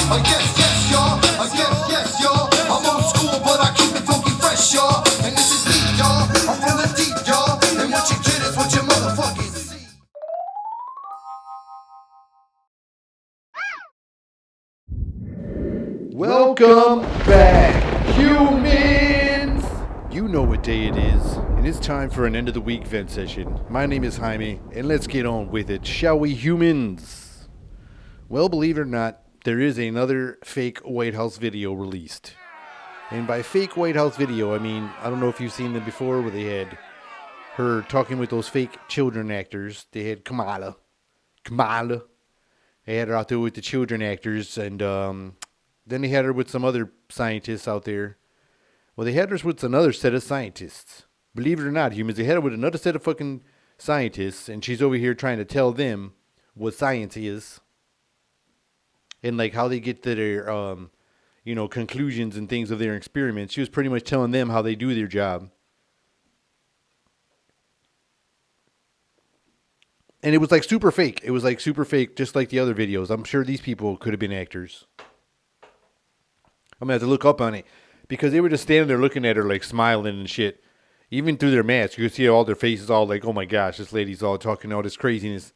Yes, y'all. Yes, y'all. I'm old school, but I keep it funky fresh, y'all. And this is deep, y'all. I'm from the deep, y'all. And what you get is what you motherfucking see. Welcome back, humans! You know what day it is, and it's time for an end of the week vent session. My name is Jaime, and let's get on with it, shall we, humans? Well, believe it or not, there is another fake White House video released. And by fake White House video, I mean, I don't know if you've seen them before, where they had her talking with those fake children actors. They had Kamala. They had her out there with the children actors, and then they had her with some other scientists out there. Well, they had her with another set of scientists. Believe it or not, humans, they had her with another set of fucking scientists, and she's over here trying to tell them what science is. And like how they get to their, conclusions and things of their experiments. She was pretty much telling them how they do their job. And it was like super fake. It was like super fake, just like the other videos. I'm sure these people could have been actors. I'm going to have to look up on it. Because they were just standing there looking at her like smiling and shit. Even through their masks, you could see all their faces all like, oh my gosh, this lady's all talking all this craziness.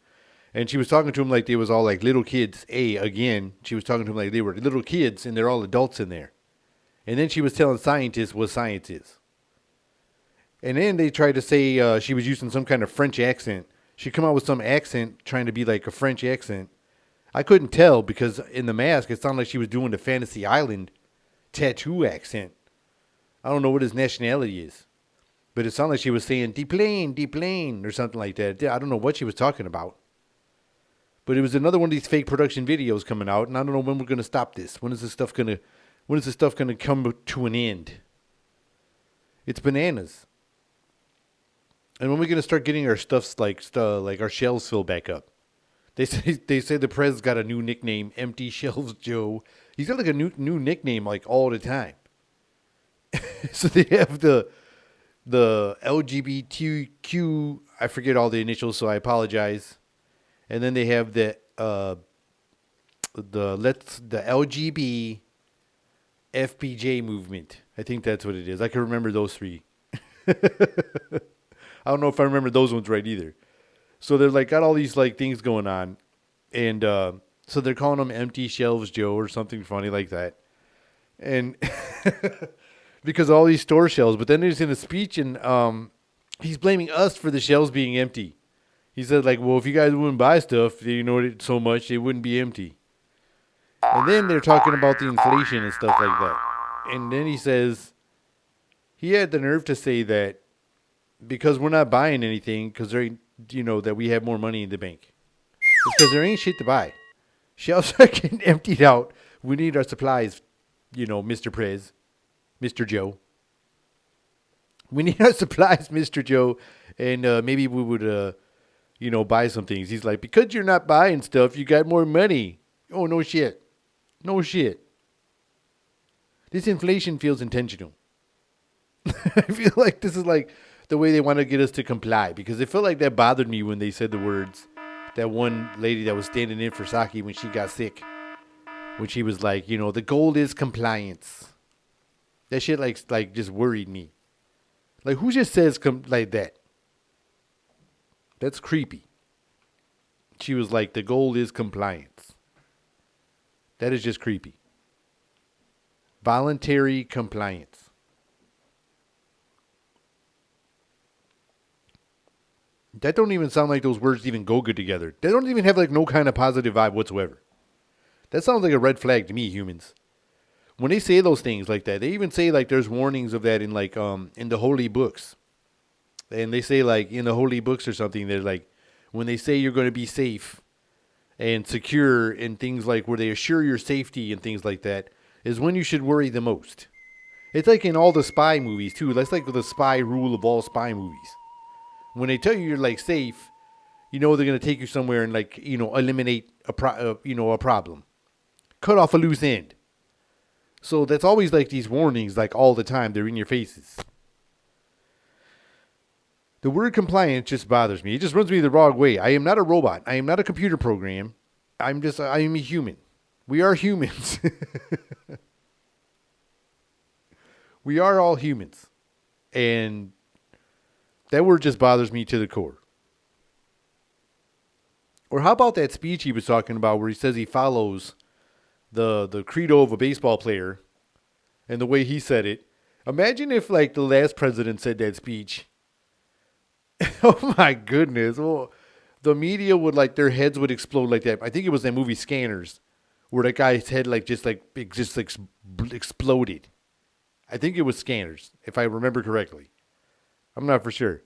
And she was talking to them like they was all like little kids. Again, she was talking to them like they were little kids and they're all adults in there. And then she was telling scientists what science is. And then they tried to say she was using some kind of French accent. She come out with some accent trying to be like a French accent. I couldn't tell because in the mask it sounded like she was doing the Fantasy Island tattoo accent. I don't know what his nationality is. But it sounded like she was saying, deplane, or something like that. I don't know what she was talking about. But it was another one of these fake production videos coming out, and I don't know when we're going to stop this. When is this stuff going to come to an end? It's bananas. And when are we going to start getting our stuffs like our shelves filled back up? They say the Prez got a new nickname, Empty Shelves Joe. He's got like a new nickname like all the time. So they have the LGBTQ, I forget all the initials, so I apologize. And then they have the LGB FPJ movement. I think that's what it is. I can remember those three. I don't know if I remember those ones right either. So they're like got all these like things going on, and so they're calling them Empty Shelves Joe or something funny like that, and because of all these store shelves. But then he's in a speech and he's blaming us for the shelves being empty. He said like, well, if you guys wouldn't buy stuff, so much, they wouldn't be empty. And then they're talking about the inflation and stuff like that. And then he says he had the nerve to say that because we're not buying anything because that we have more money in the bank. It's because there ain't shit to buy. Shelves are getting emptied out. We need our supplies, Mr. Prez, Mr. Joe. We need our supplies, Mr. Joe, and maybe we would, buy some things. He's like, because you're not buying stuff, you got more money. Oh, no shit. No shit. This inflation feels intentional. I feel like this is like the way they want to get us to comply, because it felt like that bothered me when they said the words. That one lady that was standing in for Saki when she got sick, when she was like, the goal is compliance. That shit like just worried me. Like, who just says like that? That's creepy. She was like, the goal is compliance. That is just creepy. Voluntary compliance. That don't even sound like those words even go good together. They don't even have like no kind of positive vibe whatsoever. That sounds like a red flag to me, humans. When they say those things like that, they even say like there's warnings of that in like in the holy books. And they say like in the holy books or something, they're like when they say you're going to be safe and secure and things like where they assure your safety and things like that is when you should worry the most. It's like in all the spy movies too. That's like the spy rule of all spy movies. When they tell you you're like safe, they're going to take you somewhere and like, eliminate a problem. Cut off a loose end. So that's always like these warnings, like all the time. They're in your faces. The word compliance just bothers me. It just runs me the wrong way. I am not a robot. I am not a computer program. I am a human. We are humans. We are all humans. And that word just bothers me to the core. Or how about that speech he was talking about where he says he follows the credo of a baseball player and the way he said it? Imagine if like the last president said that speech. Oh my goodness. Well, the media would like their heads would explode like that. I think it was that movie Scanners where that guy's head exploded. I think it was Scanners, if I remember correctly. I'm not for sure.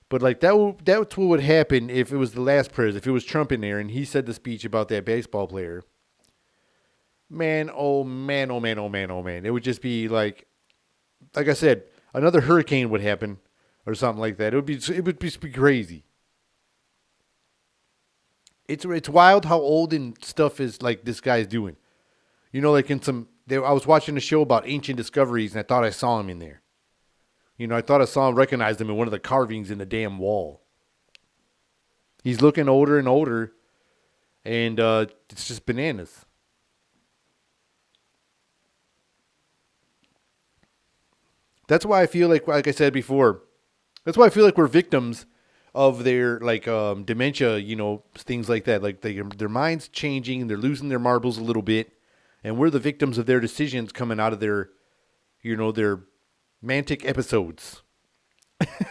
But like that's what would happen if it was the last president, if it was Trump in there and he said the speech about that baseball player. Man, oh man, oh man, oh man, oh man. It would just be like I said, another hurricane would happen or something like that. It would just be crazy. It's wild how old and stuff is like this guy's doing. You know, like I was watching a show about ancient discoveries and I thought I saw him in there. You know, I thought I saw him, recognized him in one of the carvings in the damn wall. He's looking older and older, and it's just bananas. That's why I feel like I said before, that's why I feel like we're victims of their like dementia, you know, things like that. Like their minds changing, they're losing their marbles a little bit, and we're the victims of their decisions coming out of their, you know, their mantic episodes.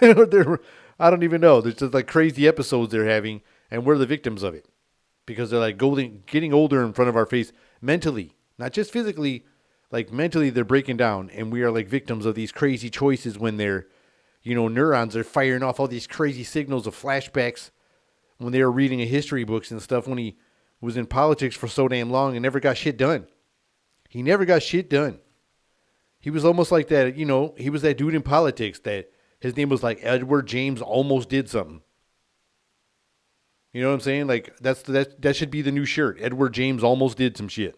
I don't even know. There's just like crazy episodes they're having, and we're the victims of it because they're like getting older in front of our face mentally, not just physically. Like mentally, they're breaking down, and we are like victims of these crazy choices when their, you know, neurons are firing off all these crazy signals of flashbacks when they were reading history books and stuff when he was in politics for so damn long and never got shit done. He never got shit done. He was almost like that, you know, he was that dude in politics that his name was like Edward James almost did something. You know what I'm saying? Like that should be the new shirt. Edward James almost did some shit.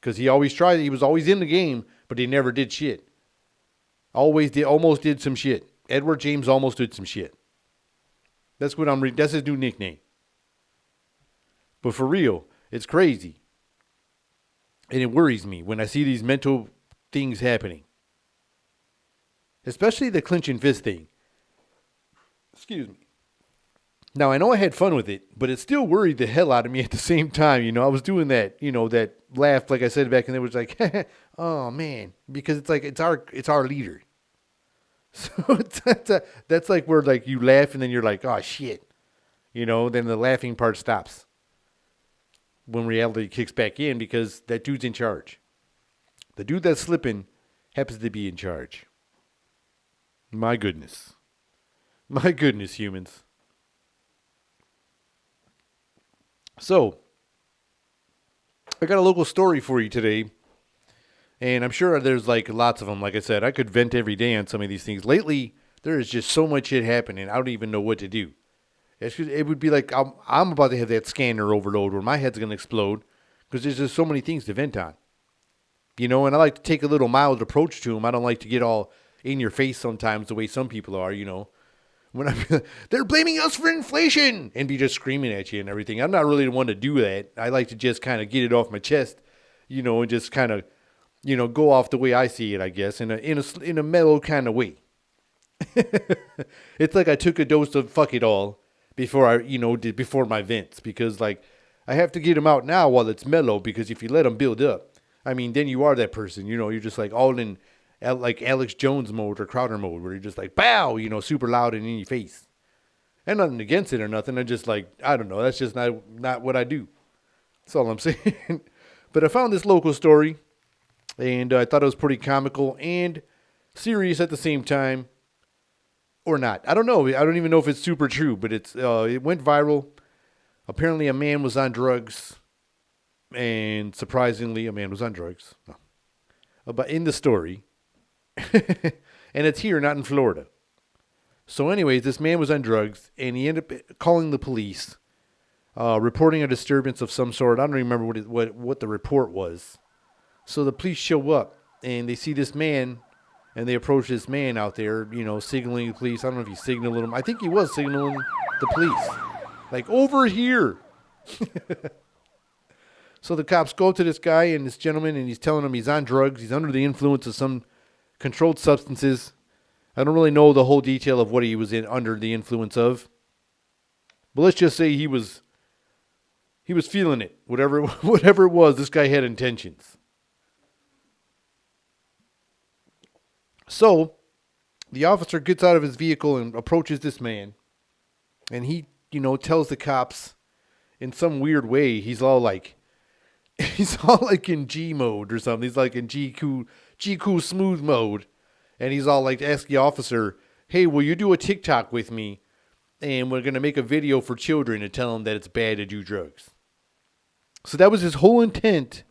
Because he always tried, he was always in the game, but he never did shit. Almost did some shit. Edward James almost did some shit. That's what I'm reading. That's his new nickname. But for real, it's crazy. And it worries me when I see these mental things happening. Especially the clenching fist thing. Excuse me. Now, I know I had fun with it, but it still worried the hell out of me at the same time. You know, I was doing that, you know, that laugh, like I said back, and it was like, oh, man. Because it's like, it's our leader. So that's like where, like, you laugh, and then you're like, oh, shit. You know, then the laughing part stops. When reality kicks back in, because that dude's in charge. The dude that's slipping happens to be in charge. My goodness. My goodness, humans. So, I got a local story for you today. And I'm sure there's like lots of them. Like I said, I could vent every day on some of these things. Lately, there is just so much shit happening. I don't even know what to do. It would be like I'm about to have that scanner overload where my head's going to explode because there's just so many things to vent on. You know, and I like to take a little mild approach to them. I don't like to get all in your face sometimes the way some people are, you know. When they're blaming us for inflation and be just screaming at you and everything. I'm not really the one to do that. I like to just kind of get it off my chest, you know, and just kind of, you know, go off the way I see it, I guess, in a mellow kind of way. It's like I took a dose of fuck it all before before my vents, because like I have to get them out now while it's mellow, because if you let them build up, I mean, then you are that person, you know, you're just like all in like Alex Jones mode or Crowder mode, where you're just like, bow, you know, super loud and in your face. And nothing against it or nothing. I'm just like, I don't know. That's just not what I do. That's all I'm saying. But I found this local story, and I thought it was pretty comical and serious at the same time, or not. I don't know. I don't even know if it's super true, but it went viral. Apparently, a man was on drugs, and surprisingly, a man was on drugs. No. But in the story, and it's here, not in Florida. So anyways, this man was on drugs, and he ended up calling the police, reporting a disturbance of some sort. I don't remember what the report was. So the police show up, and they see this man, and they approach this man out there, you know, signaling the police. I don't know if he signaled them. I think he was signaling the police. Like, over here. So the cops go to this guy and this gentleman, and he's telling him he's on drugs. He's under the influence of some controlled substances. I don't really know the whole detail of what he was under the influence of. But let's just say he was feeling it. Whatever it was, this guy had intentions. So the officer gets out of his vehicle and approaches this man. And he, tells the cops in some weird way, he's all like in G mode or something. He's like in GQ smooth mode. And he's all like, ask the officer, hey, will you do a TikTok with me? And we're going to make a video for children to tell them that it's bad to do drugs. So that was his whole intent.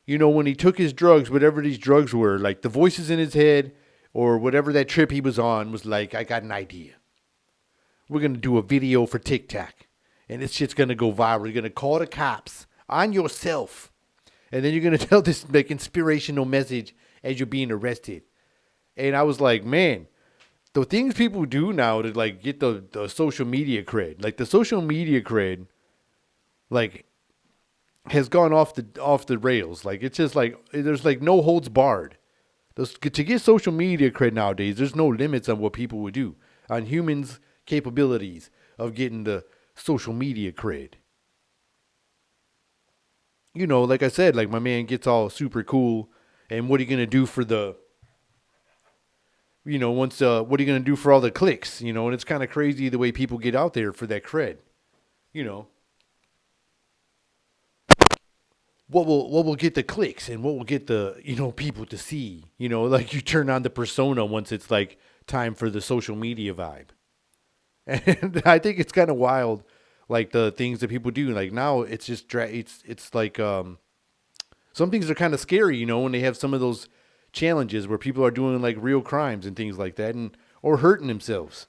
When he took his drugs, whatever these drugs were, like the voices in his head or whatever that trip he was on was like, I got an idea. We're going to do a video for TikTok. And this shit's going to go viral. You're going to call the cops on yourself. And then you're going to tell this like inspirational message as you're being arrested. And I was like, man, the things people do now to like get the social media cred, like the social media cred, like has gone off the rails. Like it's just like there's like no holds barred. To get social media cred nowadays, there's no limits on what people would do, on humans' capabilities of getting the social media cred. Like I said, like my man gets all super cool, and what are you gonna do for the what are you going to do for all the clicks, and it's kind of crazy the way people get out there for that cred, what will get the clicks and what will get the, people to see, like you turn on the persona once it's like time for the social media vibe. And I think it's kind of wild, like the things that people do. Like now it's just, it's like, some things are kind of scary, when they have some of those challenges where people are doing like real crimes and things like that, or hurting themselves.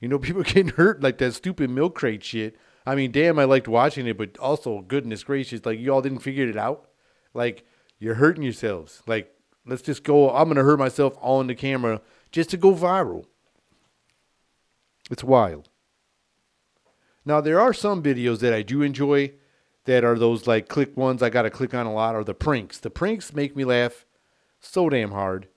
People getting hurt like that stupid milk crate shit. I mean, damn, I liked watching it, but also, goodness gracious, like y'all didn't figure it out. Like you're hurting yourselves. Like let's just go. I'm gonna hurt myself on the camera just to go viral. It's wild. Now there are some videos that I do enjoy that are those like click ones I gotta click on a lot, or the pranks. The pranks make me laugh so damn hard.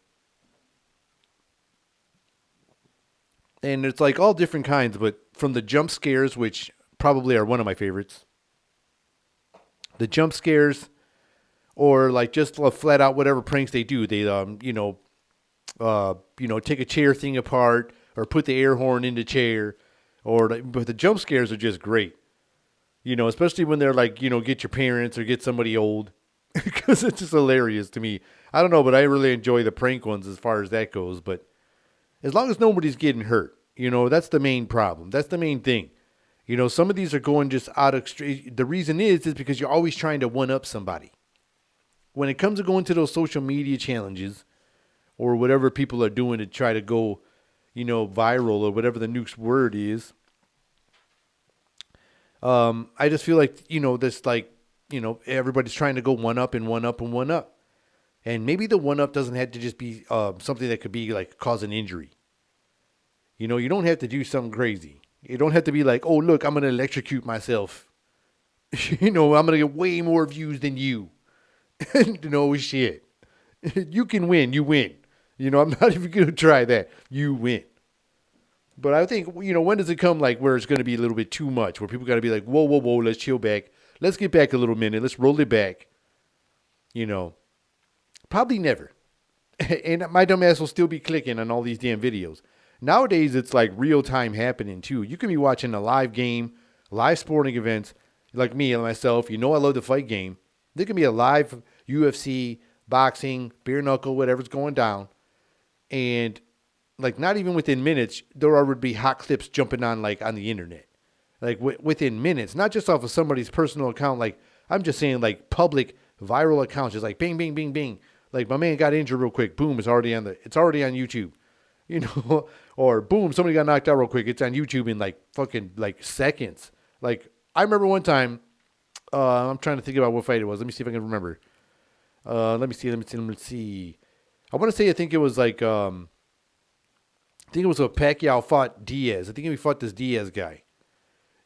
And it's like all different kinds, but from the jump scares, which probably are one of my favorites. The jump scares, or like just flat out whatever pranks they do. They take a chair thing apart or put the air horn in the chair, but the jump scares are just great. Especially when they're like, get your parents or get somebody old. Because it's just hilarious to me. I don't know, but I really enjoy the prank ones as far as that goes. But as long as nobody's getting hurt, that's the main problem. That's the main thing. Some of these are going just out of straight. The reason is because you're always trying to one-up somebody. When it comes to going to those social media challenges or whatever people are doing to try to go, viral or whatever the nuke's word is, I just feel like, this like, everybody's trying to go one up and one up and one up. And maybe the one up doesn't have to just be something that could be like cause an injury. You don't have to do something crazy. You don't have to be like, oh, look, I'm going to electrocute myself. I'm going to get way more views than you. Shit. You can win. You win. I'm not even going to try that. You win. But I think, when does it come like where it's going to be a little bit too much, where people got to be like, whoa, whoa, whoa, let's chill back. Let's get back a little minute. Let's roll it back. Probably never. And my dumb ass will still be clicking on all these damn videos. Nowadays, it's like real time happening too. You can be watching a live game, live sporting events, like me and myself. I love the fight game. There can be a live UFC, boxing, bare knuckle, whatever's going down. And like not even within minutes, there would be hot clips jumping on like on the internet. Like within minutes, not just off of somebody's personal account. Like I'm just saying like public viral accounts, just like bing, bing, bing, bing. Like my man got injured real quick. Boom, it's already on YouTube. Or boom, somebody got knocked out real quick. It's on YouTube in like fucking like seconds. Like I remember one time, I'm trying to think about what fight it was. Let me see if I can remember. Let me see. I think it was like, I think it was a Pacquiao fought Diaz. I think he fought this Diaz guy.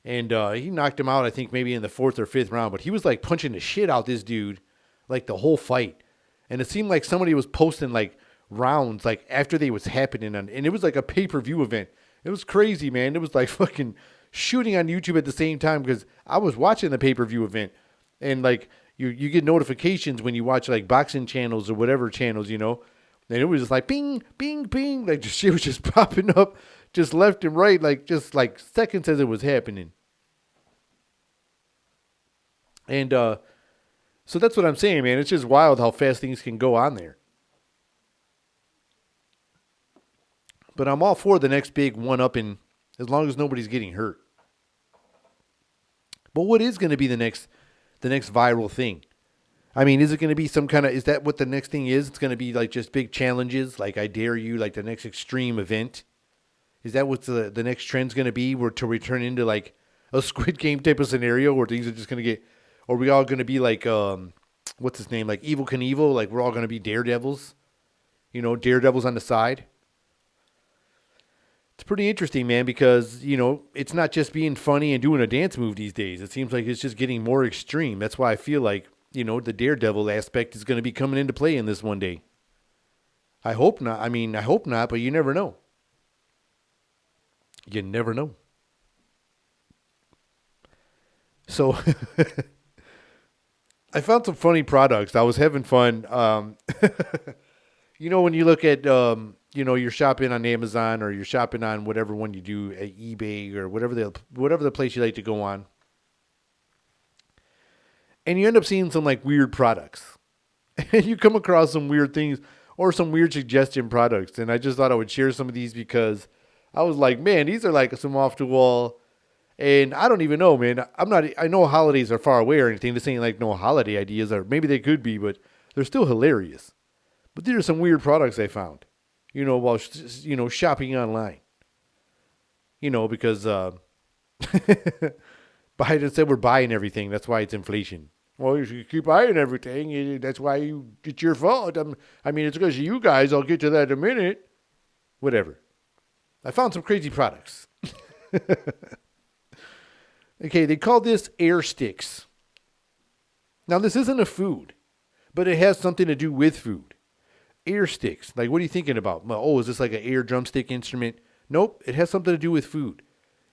And he knocked him out, I think, maybe in the 4th or 5th round. But he was like punching the shit out this dude, like the whole fight. And it seemed like somebody was posting like rounds like after they was happening. And it was like a pay-per-view event. It was crazy, man. It was like fucking shooting on YouTube at the same time because I was watching the pay-per-view event. And like you get notifications when you watch like boxing channels or whatever channels, you know. And it was just like bing, bing, bing. Like shit was just popping up just left and right, like just like seconds as it was happening. And so that's what I'm saying, man. It's just wild how fast things can go on there. But I'm all for the next big one-upping as long as nobody's getting hurt. But what is going to be the next viral thing? I mean, is it going to be some kind of, is that what the next thing is? It's going to be like just big challenges, like I dare you, like the next extreme event. Is that what the next trend's going to be? Where to return into like a Squid Game type of scenario where things are just going to get, or are we all going to be like, what's his name? Like Evel Knievel? Like we're all going to be daredevils? You know, daredevils on the side? It's pretty interesting, man, because, you know, it's not just being funny and doing a dance move these days. It seems like it's just getting more extreme. That's why I feel like, you know, the daredevil aspect is going to be coming into play in this one day. I hope not. I mean, I hope not, but you never know. You never know. So I found some funny products. I was having fun. You know, when you look at, you know, you're shopping on Amazon or you're shopping on whatever one you do at eBay or whatever the place you like to go on. And you end up seeing some like weird products. And you come across some weird things or some weird suggestion products. And I just thought I would share some of these because I was like, man, these are like some off the wall. And I don't even know, man. I know holidays are far away or anything. This ain't like no holiday ideas, or maybe they could be, but they're still hilarious. But these are some weird products I found, you know, while, you know, shopping online. You know, because Biden said we're buying everything. That's why it's inflation. Well, you keep buying everything. That's why it's your fault. I mean, it's because of you guys. I'll get to that in a minute. Whatever. I found some crazy products. Okay, they call this air sticks. Now, this isn't a food, but it has something to do with food. Air sticks. Like, what are you thinking about? Oh, is this like an air drumstick instrument? Nope, it has something to do with food.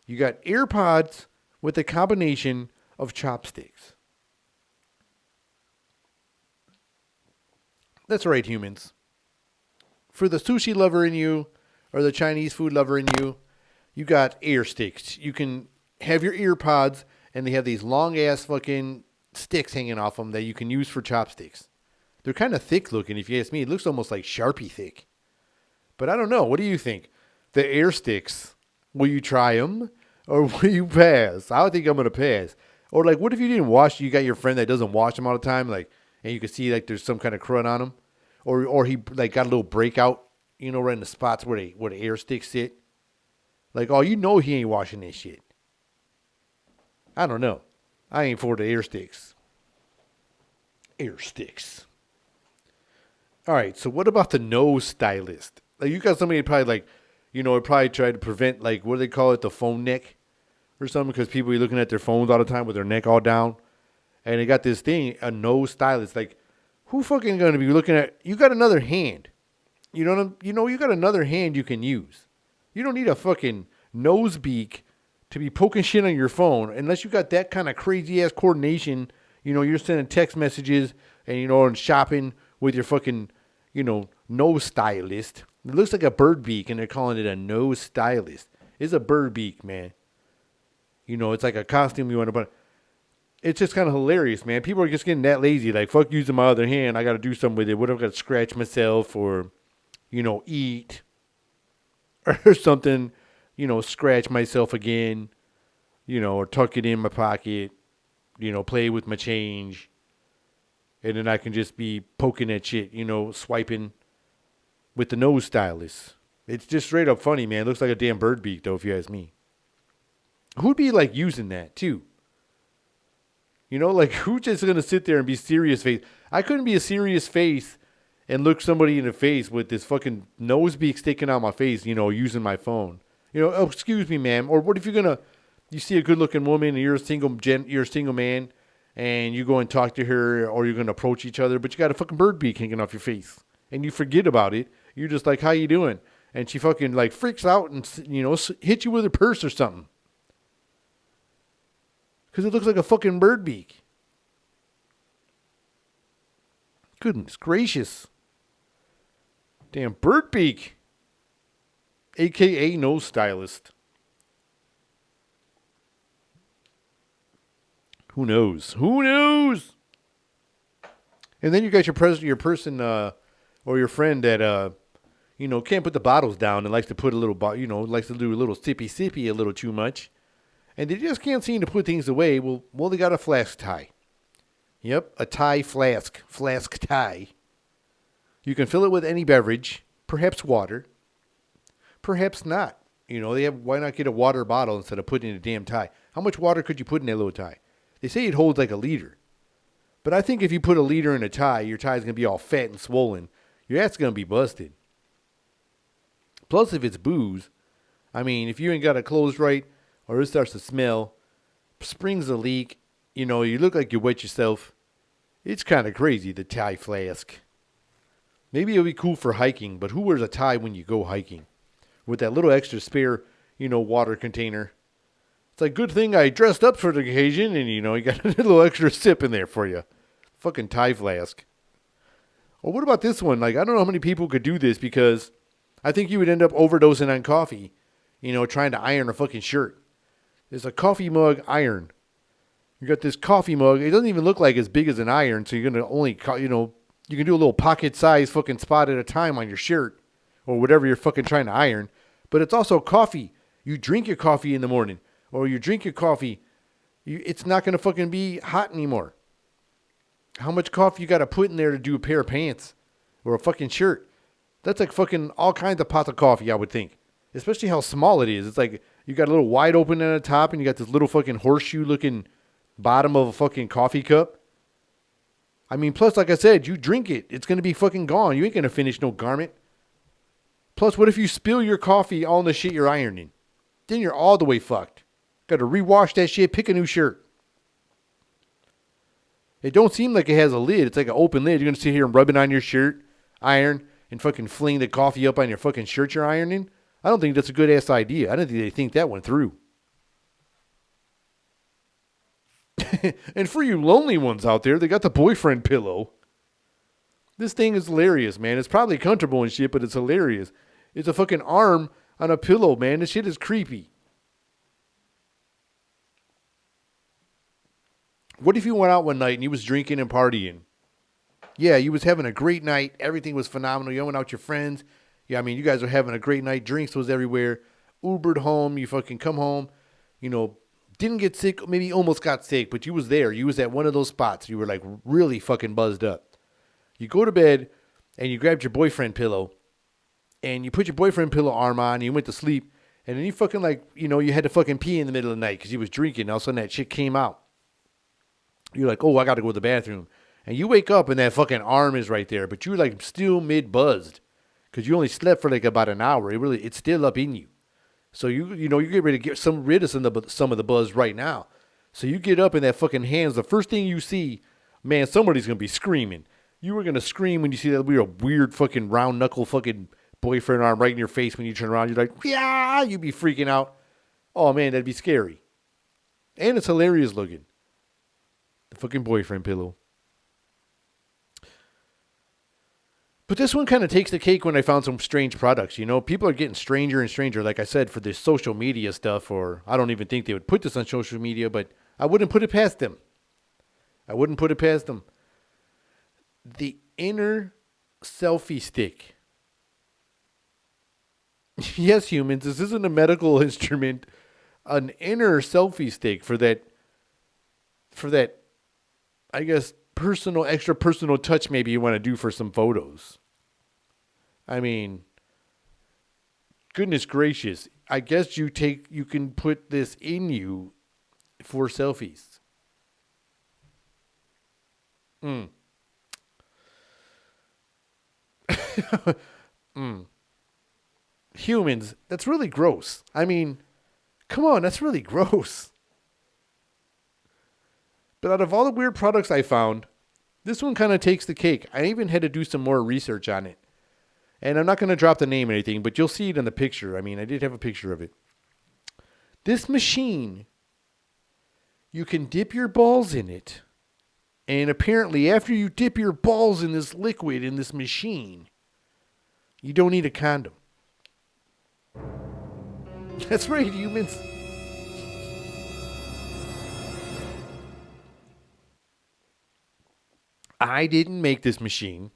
You got AirPods with a combination of chopsticks. That's right, humans. For the sushi lover in you, or the Chinese food lover in you, you got air sticks. You can have your ear pods, and they have these long-ass fucking sticks hanging off them that you can use for chopsticks. They're kind of thick looking, if you ask me. It looks almost like Sharpie thick. But I don't know. What do you think? The air sticks, will you try them, or will you pass? I think I'm going to pass. Or, like, what if you didn't wash, you got your friend that doesn't wash them all the time, like, and you can see, like, there's some kind of crud on them? Or he, like, got a little breakout, you know, right in the spots where the air sticks sit. Like, oh, you know he ain't washing this shit. I don't know. I ain't for the air sticks. Air sticks. All right, so what about the nose stylist? Like, you got somebody probably like, you know, probably try to prevent, like, what do they call it, the phone neck or something, because people are looking at their phones all the time with their neck all down. And they got this thing, a nose stylist. Like, who fucking going to be looking at, you got another hand. You know, you got another hand you can use. You don't need a fucking nose beak to be poking shit on your phone unless you got that kind of crazy ass coordination. You know, you're sending text messages and, you know, and shopping with your fucking, you know, nose stylist. It looks like a bird beak and they're calling it a nose stylist. It's a bird beak, man. You know, it's like a costume you want to put. It's just kind of hilarious, man. People are just getting that lazy. Like, fuck using my other hand. I got to do something with it. What if I got to scratch myself or, you know, eat or something, you know, scratch myself again, you know, or tuck it in my pocket, you know, play with my change. And then I can just be poking at shit, you know, swiping with the nose stylus. It's just straight up funny, man. It looks like a damn bird beak, though, if you ask me. Who'd be, like, using that, too? You know, like, who's just going to sit there and be serious face? I couldn't be a serious face and look somebody in the face with this fucking nose beak sticking out my face, you know, using my phone. You know, oh, excuse me, ma'am. Or what if you're going to, You see a good-looking woman, and you're a single man, and you go and talk to her, or you're gonna approach each other, but you got a fucking bird beak hanging off your face, and you forget about it. You're just like, "How you doing?" And she fucking like freaks out and hits you with her purse or something, because it looks like a fucking bird beak. Goodness gracious, damn bird beak, aka nose stylist. Who knows? Who knows? And then you got your person, or your friend that, can't put the bottles down and likes to put a little, likes to do a little sippy a little too much. And they just can't seem to put things away. Well, they got a flask tie. Yep, a tie flask. Flask tie. You can fill it with any beverage, perhaps water, perhaps not. Why not get a water bottle instead of putting in a damn tie? How much water could you put in that little tie? They say it holds like a liter. But I think if you put a liter in a tie, your tie's going to be all fat and swollen. Your ass going to be busted. Plus, if it's booze, I mean, if you ain't got it closed right, or it starts to smell, springs a leak, you look like you wet yourself. It's kind of crazy, the tie flask. Maybe it'll be cool for hiking, but who wears a tie when you go hiking? With that little extra spare, water container. It's like, good thing I dressed up for the occasion, and, you got a little extra sip in there for you. Fucking tie flask. Or what about this one? Like, I don't know how many people could do this, because I think you would end up overdosing on coffee, trying to iron a fucking shirt. There's a coffee mug iron. You got this coffee mug. It doesn't even look like as big as an iron, so you're going to only, you can do a little pocket-sized fucking spot at a time on your shirt, or whatever you're fucking trying to iron. But it's also coffee. You drink your coffee in the morning. Or you drink your coffee, it's not going to fucking be hot anymore. How much coffee you got to put in there to do a pair of pants or a fucking shirt? That's like fucking all kinds of pots of coffee, I would think. Especially how small it is. It's like you got a little wide open at the top, and you got this little fucking horseshoe looking bottom of a fucking coffee cup. I mean, plus, like I said, you drink it. It's going to be fucking gone. You ain't going to finish no garment. Plus, what if you spill your coffee all in the shit you're ironing? Then you're all the way fucked. Got to rewash that shit, pick a new shirt. It don't seem like it has a lid. It's like an open lid. You're going to sit here and rub it on your shirt, iron, and fucking fling the coffee up on your fucking shirt you're ironing. I don't think that's a good-ass idea. I don't think they think that one through. And for you lonely ones out there, they got the boyfriend pillow. This thing is hilarious, man. It's probably comfortable and shit, but it's hilarious. It's a fucking arm on a pillow, man. This shit is creepy. What if you went out one night and you was drinking and partying? Yeah, you was having a great night. Everything was phenomenal. You went out with your friends. Yeah, I mean, you guys were having a great night. Drinks was everywhere. Ubered home. You fucking come home. Didn't get sick. Maybe almost got sick, but you was there. You was at one of those spots. You were like really fucking buzzed up. You go to bed and you grabbed your boyfriend pillow and you put your boyfriend pillow arm on and you went to sleep. And then you fucking you had to fucking pee in the middle of the night because you was drinking. All of a sudden that shit came out. You're like, oh, I got to go to the bathroom. And you wake up and that fucking arm is right there. But you're like still mid-buzzed. Because you only slept for like about an hour. It's still up in you. So you get ready to get rid of some of the buzz right now. So you get up in that fucking hands. The first thing you see, man, somebody's going to be screaming. You were going to scream when you see that weird fucking round knuckle fucking boyfriend arm right in your face when you turn around. You're like, yeah, you'd be freaking out. Oh, man, that'd be scary. And it's hilarious looking. The fucking boyfriend pillow. But this one kind of takes the cake when I found some strange products. People are getting stranger and stranger, like I said, for this social media stuff. Or I don't even think they would put this on social media, but I wouldn't put it past them. The inner selfie stick. Yes, humans, this isn't a medical instrument. An inner selfie stick for that, I guess, extra personal touch maybe you want to do for some photos. I mean, goodness gracious. I guess you can put this in you for selfies. Humans, that's really gross. I mean, Come on, that's really gross. But out of all the weird products I found, this one kind of takes the cake. I even had to do some more research on it. And I'm not going to drop the name or anything, but you'll see it in the picture. I mean, I did have a picture of it. This machine, you can dip your balls in it. And apparently, after you dip your balls in this liquid, in this machine, you don't need a condom. That's right, humans. I didn't make this machine.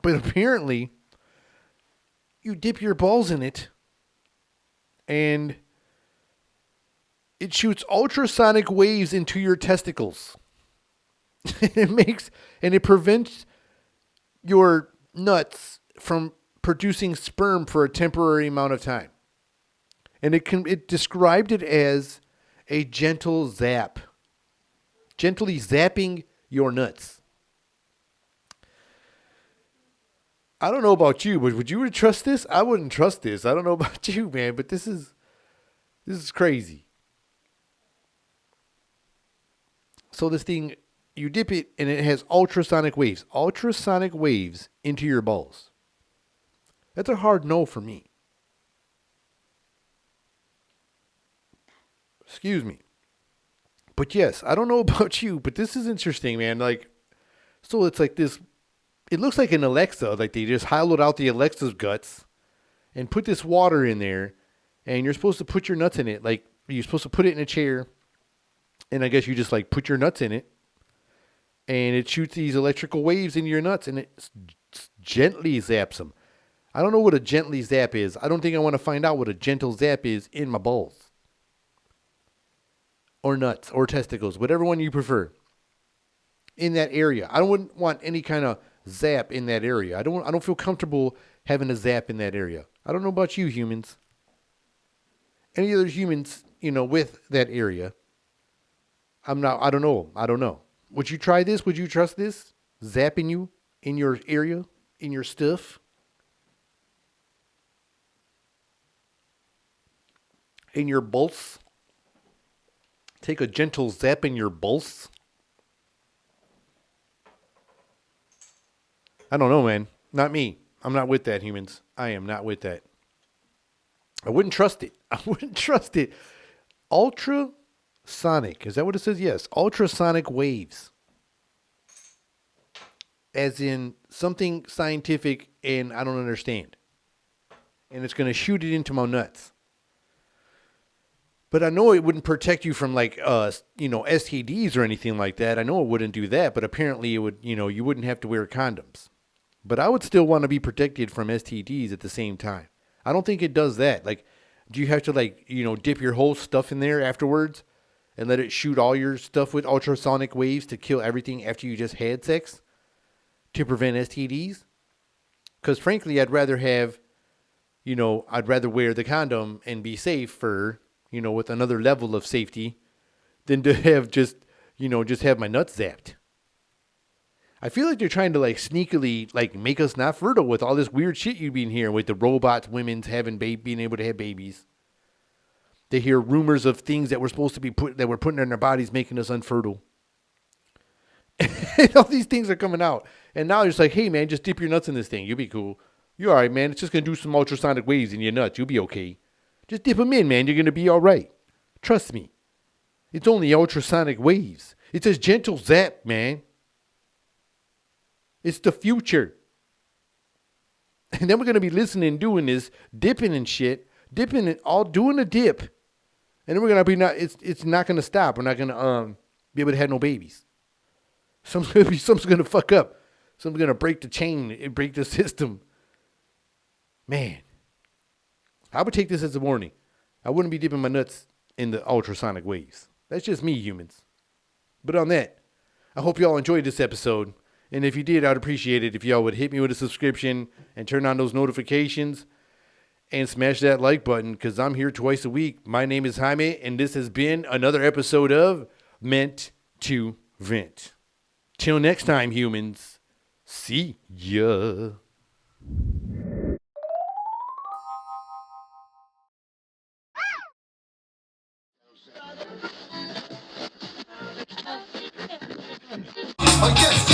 But apparently, you dip your balls in it, and it shoots ultrasonic waves into your testicles. It prevents your nuts from producing sperm for a temporary amount of time. And it described it as a gentle zap. Gently zapping your nuts. I don't know about you, but would you trust this? I wouldn't trust this. I don't know about you, man, but this is crazy. So this thing, you dip it and it has ultrasonic waves. Ultrasonic waves into your balls. That's a hard no for me. Excuse me. But yes, I don't know about you, but this is interesting, man. Like, so it's like this. It looks like an Alexa. Like they just hollowed out the Alexa's guts and put this water in there. And you're supposed to put your nuts in it. Like, you're supposed to put it in a chair. And I guess you just like put your nuts in it. And it shoots these electrical waves into your nuts. And it gently zaps them. I don't know what a gently zap is. I don't think I want to find out what a gentle zap is in my balls. Or nuts. Or testicles. Whatever one you prefer. In that area. I wouldn't want any kind of zap in that area. I don't feel comfortable having a zap in that area. I don't know about you humans. Any other humans, with that area. I don't know. Would you try this? Would you trust this? Zapping you in your area, in your stuff? In your bolts? Take a gentle zap in your bolts? I don't know, man. Not me. I'm not with that, humans. I am not with that. I wouldn't trust it. I wouldn't trust it. Ultrasonic. Is that what it says? Yes. Ultrasonic waves. As in something scientific and I don't understand. And it's going to shoot it into my nuts. But I know it wouldn't protect you from STDs or anything like that. I know it wouldn't do that, but apparently it would, you wouldn't have to wear condoms. But I would still want to be protected from STDs at the same time. I don't think it does that. Like, do you have to dip your whole stuff in there afterwards and let it shoot all your stuff with ultrasonic waves to kill everything after you just had sex to prevent STDs? Because frankly, I'd rather wear the condom and be safe for, with another level of safety than to have just have my nuts zapped. I feel like they're trying to sneakily make us not fertile with all this weird shit you've been hearing with the robots, women's being able to have babies. They hear rumors of things that we're supposed to be that we're putting in our bodies, making us unfertile. And all these things are coming out, and now it's like, hey man, just dip your nuts in this thing, you'll be cool. You're all right, man. It's just gonna do some ultrasonic waves in your nuts. You'll be okay. Just dip them in, man. You're gonna be all right. Trust me. It's only ultrasonic waves. It's a gentle zap, man. It's the future. And then we're going to be listening, doing this, dipping and shit, dipping it all, doing a dip. And then we're going to be it's not going to stop. We're not going to be able to have no babies. Something's going to fuck up. Something's going to break the chain and break the system. Man. I would take this as a warning. I wouldn't be dipping my nuts in the ultrasonic waves. That's just me, humans. But on that, I hope y'all enjoyed this episode. And if you did, I'd appreciate it if y'all would hit me with a subscription and turn on those notifications and smash that like button because I'm here twice a week. My name is Jaime, and this has been another episode of Meant to Vent. Till next time, humans. See ya. yes,